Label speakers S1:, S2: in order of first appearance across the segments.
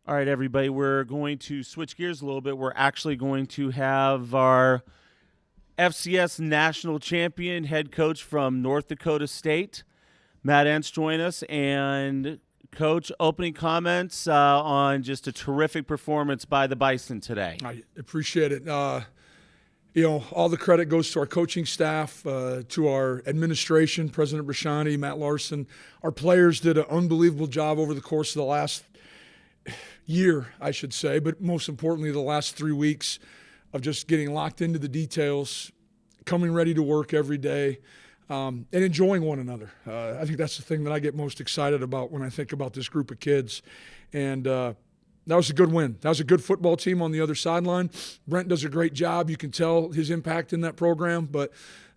S1: All right, everybody, we're going to switch gears a little bit. We're actually going to have our FCS national champion head coach from North Dakota State, Matt Entz, join us. And, Coach, opening comments on just a terrific performance by the Bison today.
S2: I appreciate it. All the credit goes to our coaching staff, to our administration, President Brashani, Matt Larson. Our players did an unbelievable job over the course of the last year, I should say, but most importantly, the last 3 weeks of just getting locked into the details, coming ready to work every day, and enjoying one another. I think that's the thing that I get most excited about when I think about this group of kids. And that was a good win. That was a good football team on the other sideline. Brent does a great job. You can tell his impact in that program, but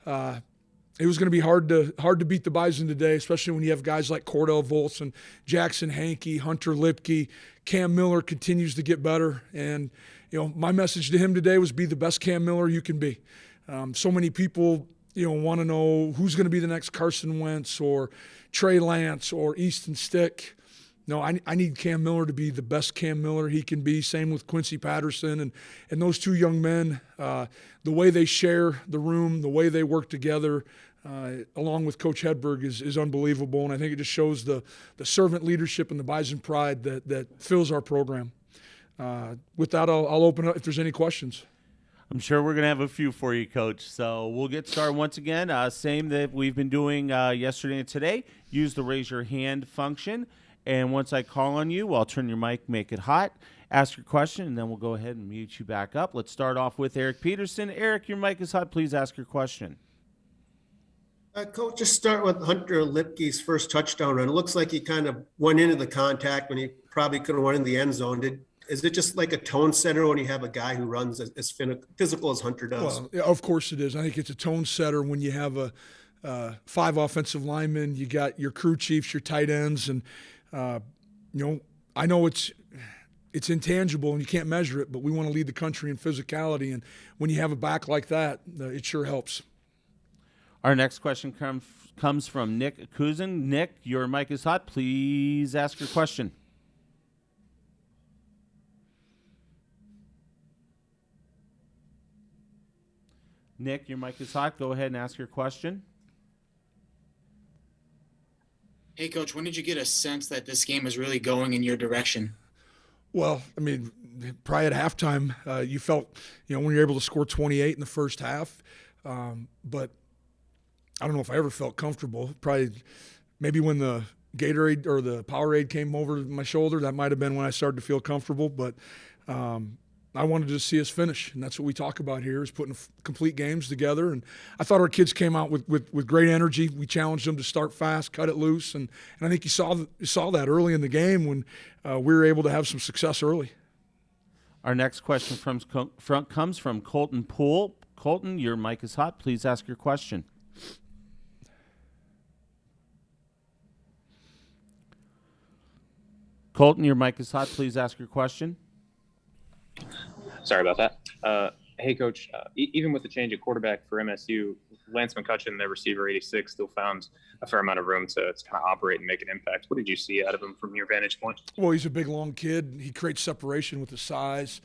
S2: it was going to be hard to beat the Bison today, especially when you have guys like Cordell Volson, Jackson Hankey, Hunter Lipke. Cam Miller continues to get better. And, my message to him today was be the best Cam Miller you can be. So many people, want to know who's going to be the next Carson Wentz or Trey Lance or Easton Stick. No, I need Cam Miller to be the best Cam Miller he can be. Same with Quincy Patterson and those two young men. The way they share the room, the way they work together, along with Coach Hedberg is unbelievable. And I think it just shows the servant leadership and the Bison pride that fills our program. With that, I'll open up if there's any questions.
S1: I'm sure we're going to have a few for you, Coach. So we'll get started once again. Same that we've been doing yesterday and today. Use the raise your hand function. And once I call on you, I'll turn your mic, make it hot, ask your question, and then we'll go ahead and mute you back up. Let's start off with Eric Peterson. Eric, your mic is hot. Please ask your question.
S3: Coach, just start with Hunter Lipke's first touchdown run. It looks like he kind of went into the contact when he probably could have went in the end zone. Is it just like a tone setter when you have a guy who runs as physical as Hunter does?
S2: Well, of course it is. I think it's a tone setter when you have 5 offensive linemen. You got your crew chiefs, your tight ends, and I know it's intangible and you can't measure it, but we want to lead the country in physicality. And when you have a back like that, it sure helps.
S1: Our next question comes from Nick Kuzen. Nick, your mic is hot. Please ask your question. Nick, your mic is hot. Go ahead and ask your question.
S4: Hey, Coach, when did you get a sense that this game is really going in your direction?
S2: Well, probably at halftime, you felt, when you're able to score 28 in the first half. But I don't know if I ever felt comfortable. Probably maybe when the Gatorade or the Powerade came over my shoulder, that might have been when I started to feel comfortable. But I wanted to see us finish, and that's what we talk about here is putting complete games together. And I thought our kids came out with great energy. We challenged them to start fast, cut it loose, and I think you saw that early in the game when we were able to have some success early.
S1: Our next question comes from Colton Pool. Colton, your mic is hot. Please ask your question. Colton, your mic is hot. Please ask your question.
S5: Sorry about that. Hey, Coach, even with the change of quarterback for MSU, Lance McCutcheon, their receiver 86, still found a fair amount of room to kind of operate and make an impact. What did you see out of him from your vantage point?
S2: Well, he's a big, long kid. He creates separation with his size.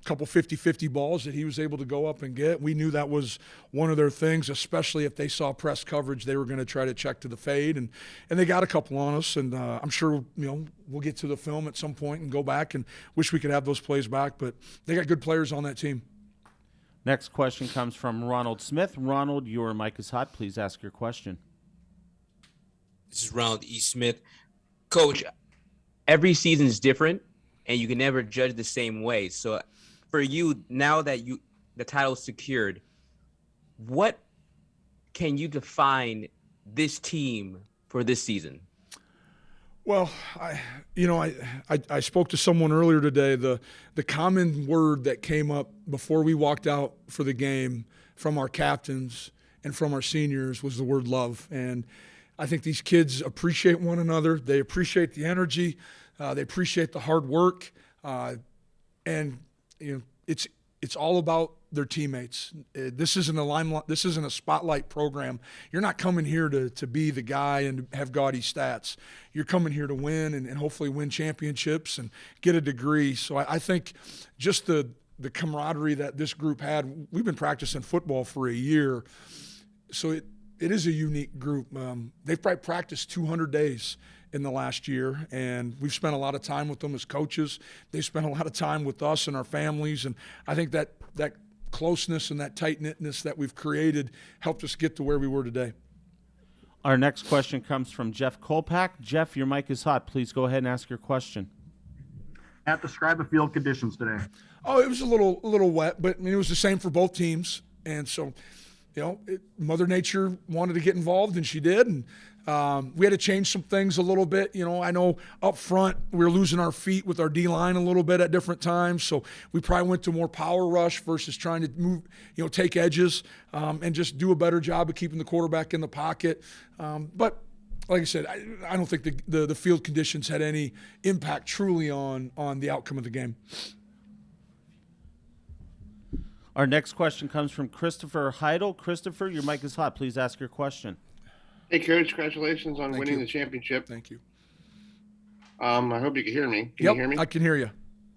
S2: Couple 50-50 balls that he was able to go up and get. We knew that was one of their things, especially if they saw press coverage, they were going to try to check to the fade, and they got a couple on us. And I'm sure we'll get to the film at some point and go back and wish we could have those plays back. But they got good players on that team.
S1: Next question comes from Ronald Smith. Ronald, your mic is hot. Please ask your question.
S6: This is Ronald E. Smith. Coach, every season is different, and you can never judge the same way. So for you, now that the title is secured, what can you define this team for this season?
S2: Well, I spoke to someone earlier today. The common word that came up before we walked out for the game from our captains and from our seniors was the word love. And I think these kids appreciate one another. They appreciate the energy. They appreciate the hard work, and it's all about their teammates. This isn't a limelight. This isn't a spotlight program. You're not coming here to be the guy and have gaudy stats. You're coming here to win and hopefully win championships and get a degree. So I think just the camaraderie that this group had. We've been practicing football for a year, so it is a unique group. They've probably practiced 200 days in the last year, and we've spent a lot of time with them as coaches. They spent a lot of time with us and our families, and I think that closeness and that tight-knitness that we've created helped us get to where we were today.
S1: Our next question comes from Jeff Kolpak. Jeff, your mic is hot. Please go ahead and ask your question.
S7: Matt, describe the field conditions today.
S2: Oh, it was a little wet, but I mean, it was the same for both teams. And so, Mother Nature wanted to get involved, and she did. And we had to change some things a little bit. I know up front we were losing our feet with our D-line a little bit at different times. So we probably went to more power rush versus trying to move, take edges and just do a better job of keeping the quarterback in the pocket. But like I said, I don't think the field conditions had any impact truly on the outcome of the game.
S1: Our next question comes from Christopher Heidel. Christopher, your mic is hot. Please ask your question.
S8: Hey, Coach, congratulations on winning the championship.
S2: Thank you.
S8: I hope you can hear me. Can you hear me?
S2: I can hear you.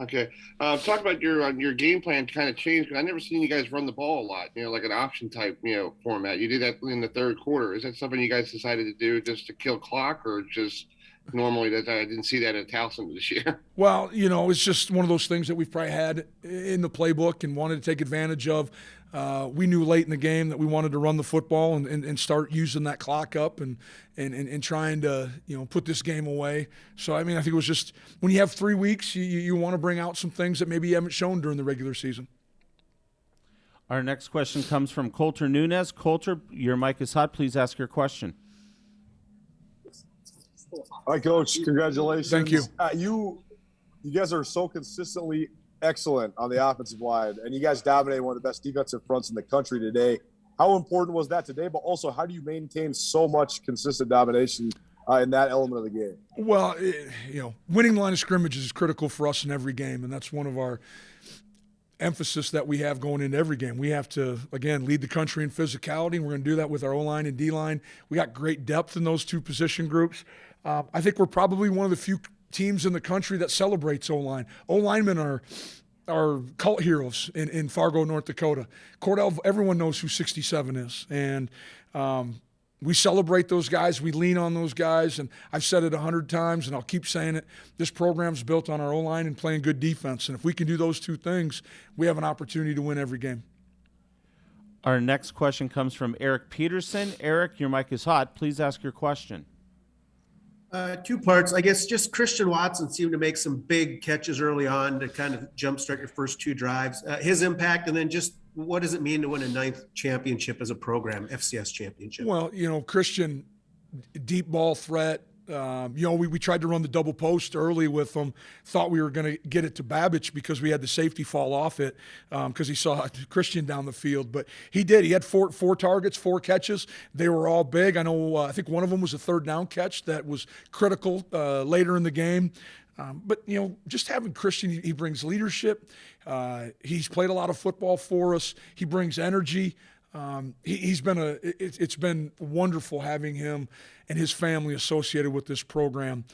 S8: Okay. Talk about your game plan kind of changed. I never seen you guys run the ball a lot, like an option type, format. You did that in the third quarter. Is that something you guys decided to do just to kill clock, or just normally that I didn't see that at Towson this year?
S2: Well, it's just one of those things that we've probably had in the playbook and wanted to take advantage of. We knew late in the game that we wanted to run the football and start using that clock up and trying to put this game away. So I think it was just when you have 3 weeks, you want to bring out some things that maybe you haven't shown during the regular season.
S1: Our next question comes from Coulter Nunez. Coulter, your mic is hot. Please ask your question.
S9: Hi, Coach. Congratulations.
S2: Thank you.
S9: You guys are so consistently excellent on the offensive line, and you guys dominated one of the best defensive fronts in the country today. How important was that today? But also, how do you maintain so much consistent domination in that element of the game?
S2: Well, winning line of scrimmage is critical for us in every game, and that's one of our emphasis that we have going into every game. We have to, again, lead the country in physicality, and we're going to do that with our O-line and D-line. We got great depth in those two position groups. I think we're probably one of the few teams in the country that celebrates O-line. O-linemen are cult heroes in Fargo, North Dakota. Cordell, everyone knows who 67 is. And we celebrate those guys. We lean on those guys. And I've said it 100 times, and I'll keep saying it. This program's built on our O-line and playing good defense. And if we can do those two things, we have an opportunity to win every game.
S1: Our next question comes from Eric Peterson. Eric, your mic is hot. Please ask your question.
S3: 2 parts. I guess just Christian Watson seemed to make some big catches early on to kind of jumpstart your first 2 drives. His impact, and then just what does it mean to win a 9th championship as a program, FCS championship?
S2: Well, Christian, deep ball threat. We tried to run the double post early with him. Thought we were going to get it to Babbage because we had the safety fall off it because he saw Christian down the field. But he did. He had four targets, 4 catches. They were all big. I know. I think one of them was a 3rd down catch that was critical later in the game. But just having Christian, he brings leadership. He's played a lot of football for us. He brings energy. It's been wonderful having him and his family associated with this program.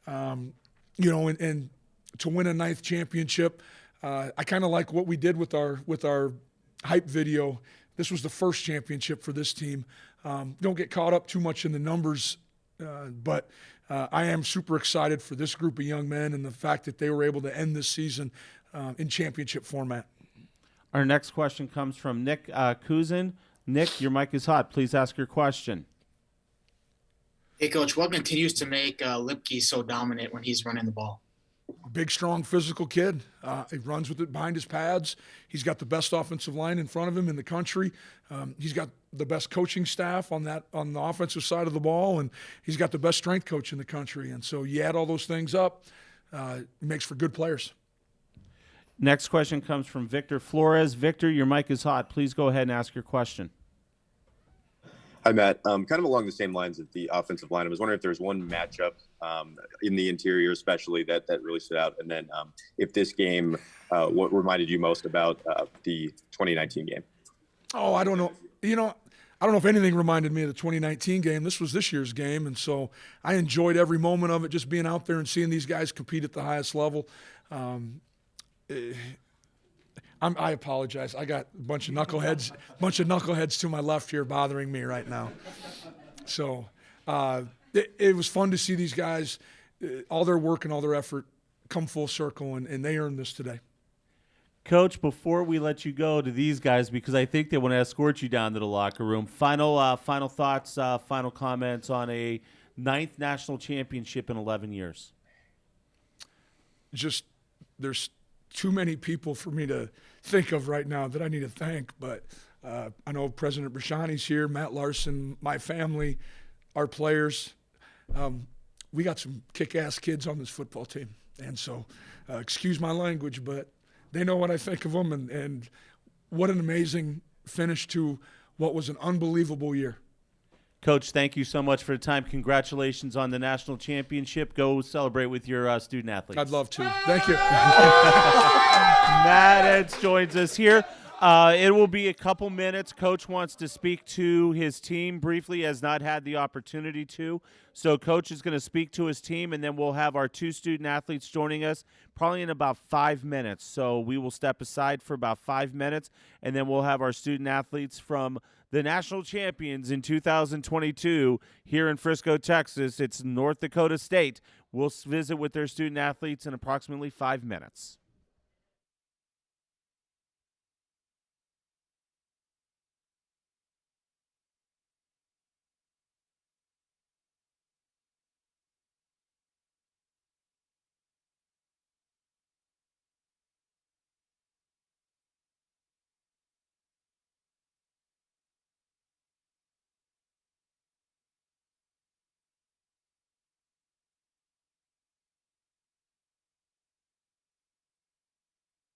S2: And to win a 9th championship, I kind of like what we did with our hype video. This was the first championship for this team. Don't get caught up too much in the numbers, but I am super excited for this group of young men and the fact that they were able to end this season in championship format.
S1: Our next question comes from Nick Kuzen. Nick, your mic is hot. Please ask your question.
S4: Hey, Coach, what continues to make Lipke so dominant when he's running the ball?
S2: Big, strong, physical kid. He runs with it behind his pads. He's got the best offensive line in front of him in the country. He's got the best coaching staff on the offensive side of the ball, and he's got the best strength coach in the country. And so you add all those things up, it makes for good players.
S1: Next question comes from Victor Flores. Victor, your mic is hot. Please go ahead and ask your question.
S10: Hi, Matt. Kind of along the same lines of the offensive line, I was wondering if there's one matchup in the interior, especially that really stood out? And then if this game, what reminded you most about the 2019 game?
S2: Oh, I don't know. I don't know if anything reminded me of the 2019 game. This was this year's game, and so I enjoyed every moment of it, just being out there and seeing these guys compete at the highest level. I apologize. I got a bunch of knuckleheads to my left here bothering me right now. So it was fun to see these guys, all their work and all their effort come full circle, and they earned this today.
S1: Coach, before we let you go to these guys, because I think they want to escort you down to the locker room, final thoughts, final comments on a 9th national championship in 11 years.
S2: Just there's too many people for me to think of right now that I need to thank, but I know President Brashani's here, Matt Larson, my family, our players. We got some kick-ass kids on this football team, and so excuse my language, but they know what I think of them, and what an amazing finish to what was an unbelievable year.
S1: Coach, thank you so much for the time. Congratulations on the national championship. Go celebrate with your student athletes.
S2: I'd love to. Thank you.
S1: Matt Entz joins us here. It will be a couple minutes. Coach wants to speak to his team briefly, has not had the opportunity to. So Coach is going to speak to his team, and then we'll have our 2 student athletes joining us probably in about 5 minutes. So we will step aside for about 5 minutes, and then we'll have our student athletes from the national champions in 2022 here in Frisco, Texas. It's North Dakota State. We'll visit with their student athletes in approximately 5 minutes.